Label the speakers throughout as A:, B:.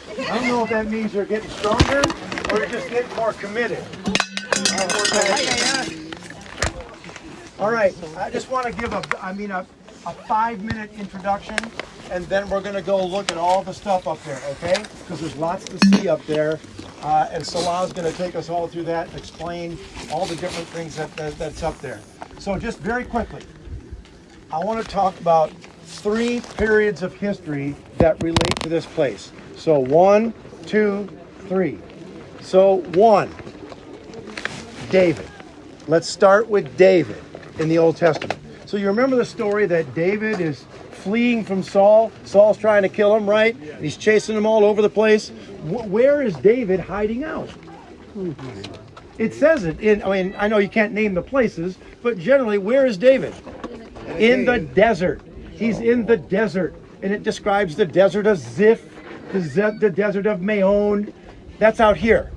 A: I don't know if that means you're getting stronger or you're just getting more committed. All right, I just want to give a 5-minute introduction, and then we're going to go look at all the stuff up there, okay? Because there's lots to see up there, and Salah's going to take us all through that and explain all the different things that's up there. So just very quickly, I want to talk about 3 periods of history that relate to this place. So 1, 2, 3. So 1, David. Let's start with David in the Old Testament. So you remember the story that David is fleeing from Saul. Saul's trying to kill him, right? And he's chasing him all over the place. Where is David hiding out? It says it in, I know you can't name the places, but generally, where is David? In the desert. He's in the desert. And it describes the desert of Ziph, the desert of Maon. That's out here.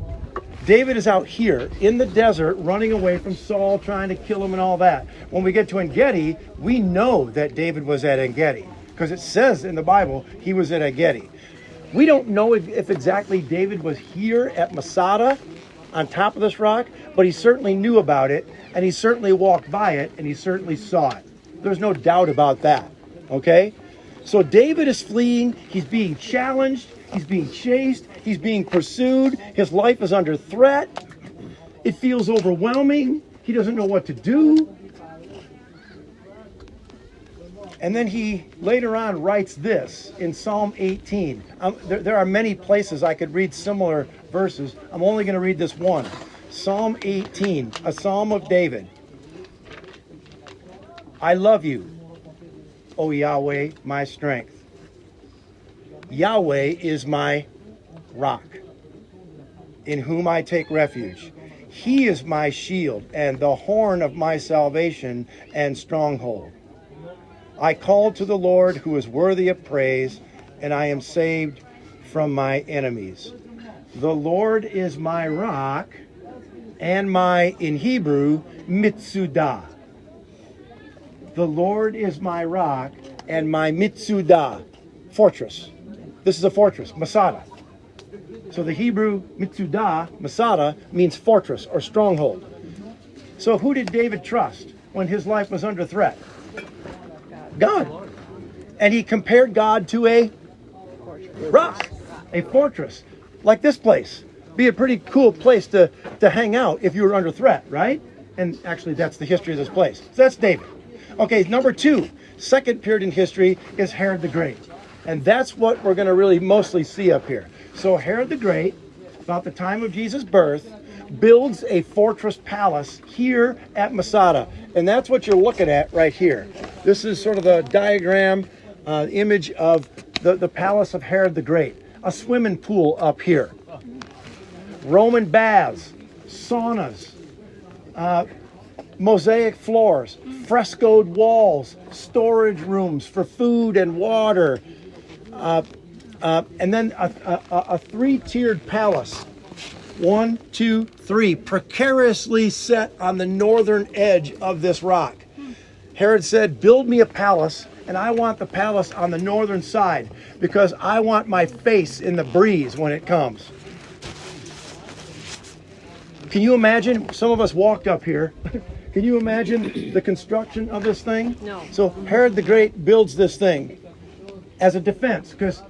A: David is out here in the desert running away from Saul, trying to kill him and all that. When we get to En-Gedi, we know that David was at En-Gedi because it says in the Bible he was at En-Gedi. We don't know if exactly David was here at Masada on top of this rock, but he certainly knew about it, and he certainly walked by it, and he certainly saw it. There's no doubt about that, okay? So David is fleeing. He's being challenged. He's being chased. He's being pursued. His life is under threat. It feels overwhelming. He doesn't know what to do. And then he later on writes this in Psalm 18. There are many places I could read similar verses. I'm only going to read this one. Psalm 18, a psalm of David. I love you, O Yahweh, my strength. Yahweh is my rock, in whom I take refuge. He is my shield and the horn of my salvation and stronghold. I called to the Lord, who is worthy of praise, and I am saved from my enemies. The Lord is my rock and my, in Hebrew, Mitsudah. The Lord is my rock and my Mitsudah, fortress. This is a fortress, Masada. So the Hebrew Mitsudah, Masada, means fortress or stronghold. So who did David trust when his life was under threat? God. And he compared God to a rock, a fortress, like this place. Be a pretty cool place to hang out if you were under threat, right? And actually, that's the history of this place. So that's David. Okay, number 2, second period in history is Herod the Great. And that's what we're going to really mostly see up here. So Herod the Great, about the time of Jesus' birth, builds a fortress palace here at Masada. And that's what you're looking at right here. This is sort of the diagram, image of the palace of Herod the Great. A swimming pool up here. Roman baths, saunas, mosaic floors, frescoed walls, storage rooms for food and water, and then a 3-tiered palace. 1, 2, 3, precariously set on the northern edge of this rock. Herod said, build me a palace, and I want the palace on the northern side because I want my face in the breeze when it comes. Can you imagine? Some of us walked up here. Can you imagine the construction of this thing?
B: No.
A: So Herod the Great builds this thing as a defense because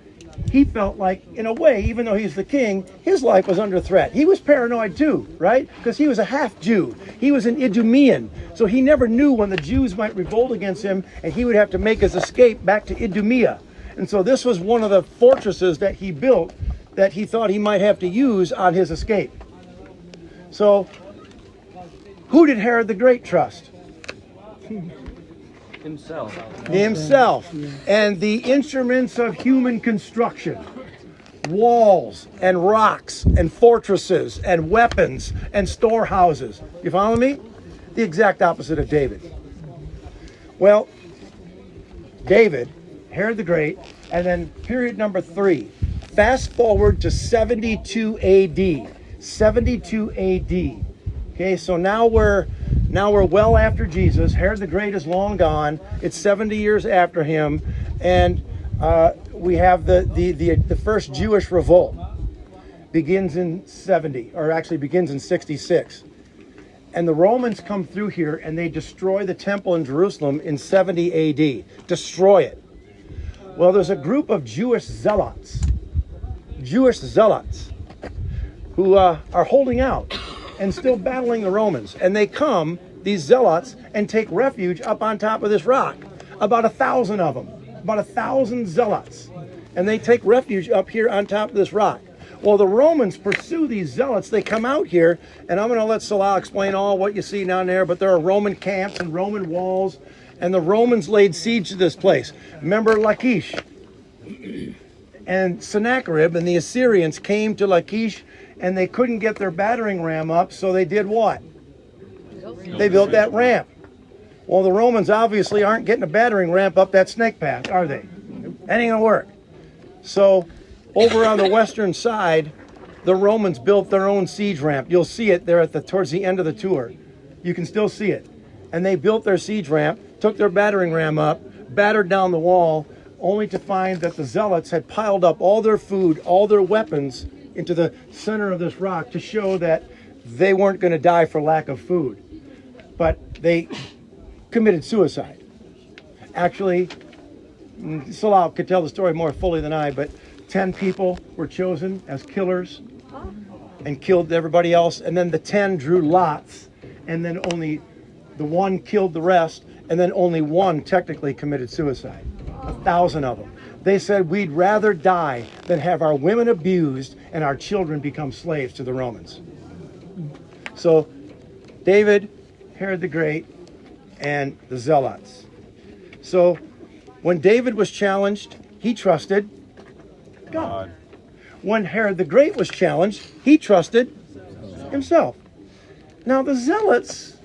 A: he felt like, in a way, even though he's the king, his life was under threat. He was paranoid too, right? Because he was a half-Jew. He was an Idumean. So he never knew when the Jews might revolt against him and he would have to make his escape back to Idumea. And so this was one of the fortresses that he built that he thought he might have to use on his escape. So, who did Herod the Great trust?
C: Himself.
A: Himself. And the instruments of human construction. Walls and rocks and fortresses and weapons and storehouses. You follow me? The exact opposite of David. Well, David, Herod the Great, and then period number 3. Fast forward to 72 AD. 72 AD. Okay, so now we're well after Jesus. Herod the Great is long gone. It's 70 years after him, and we have the first Jewish revolt. Begins in 70, or actually begins in 66. And the Romans come through here and they destroy the temple in Jerusalem in 70 AD. Destroy it. Well, there's a group of Jewish zealots who are holding out and still battling the Romans. And they come, these zealots, and take refuge up on top of this rock. About 1,000 of them, about 1,000 zealots. And they take refuge up here on top of this rock. Well, the Romans pursue these zealots. They come out here, and I'm going to let Salah explain all what you see down there, but there are Roman camps and Roman walls, and the Romans laid siege to this place. Remember Lachish? And Sennacherib and the Assyrians came to Lachish, and they couldn't get their battering ram up, so they did what? They built that ramp. Well, the Romans obviously aren't getting a battering ramp up that snake path, are they? That ain't going to work. So over on the western side, the Romans built their own siege ramp. You'll see it there towards the end of the tour. You can still see it. And they built their siege ramp, took their battering ram up, battered down the wall, only to find that the zealots had piled up all their food, all their weapons into the center of this rock to show that they weren't going to die for lack of food. But they committed suicide. Actually, Salah could tell the story more fully than I, but 10 people were chosen as killers and killed everybody else, and then the 10 drew lots, and then only the one killed the rest, and then only one technically committed suicide. 1,000 of them. They said, we'd rather die than have our women abused and our children become slaves to the Romans. So David, Herod the Great, and the zealots. So when David was challenged, he trusted God. When Herod the Great was challenged, he trusted himself. Now the zealots,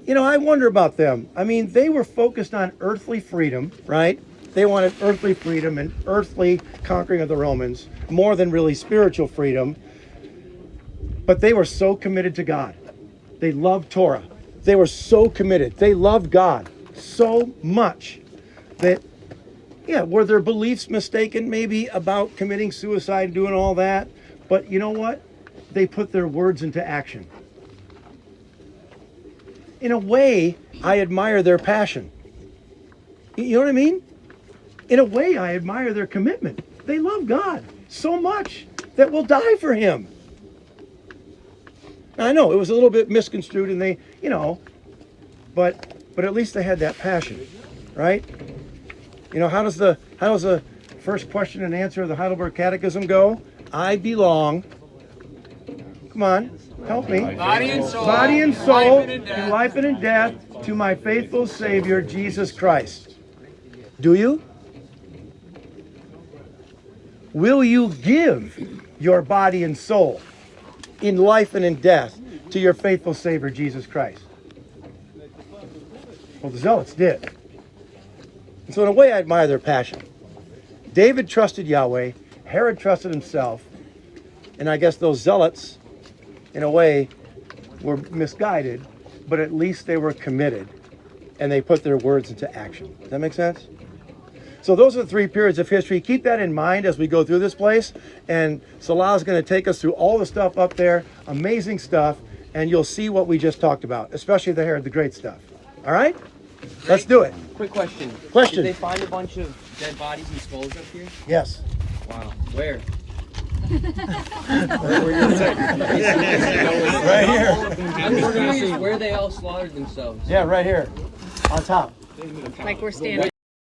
A: I wonder about them. I mean, they were focused on earthly freedom, right? They wanted earthly freedom and earthly conquering of the Romans, more than really spiritual freedom. But they were so committed to God. They loved Torah. They were so committed. They loved God so much that, were their beliefs mistaken maybe about committing suicide and doing all that? But you know what? They put their words into action. In a way, I admire their passion. You know what I mean? In a way, I admire their commitment. They love God so much that we'll die for him. I know it was a little bit misconstrued, and they, but at least they had that passion, right? How does the first question and answer of the Heidelberg Catechism go? I belong. Come on, help me.
B: Body and soul,
A: in life and in death, to my faithful Savior Jesus Christ. Do you? Will you give your body and soul in life and in death to your faithful Savior, Jesus Christ? Well, the zealots did. And so in a way, I admire their passion. David trusted Yahweh. Herod trusted himself. And I guess those zealots, in a way, were misguided, but at least they were committed. And they put their words into action. Does that make sense? So those are the three periods of history. Keep that in mind as we go through this place. And Salah is going to take us through all the stuff up there. Amazing stuff. And you'll see what we just talked about, especially the Herod the Great stuff. All right? Let's do it.
B: Quick question.
A: Question.
B: Did they find a bunch of dead bodies and skulls up here?
A: Yes.
B: Wow. Where?
A: Right here.
B: I'm curious where they all slaughtered themselves.
A: Yeah, right here. On top.
C: Like we're standing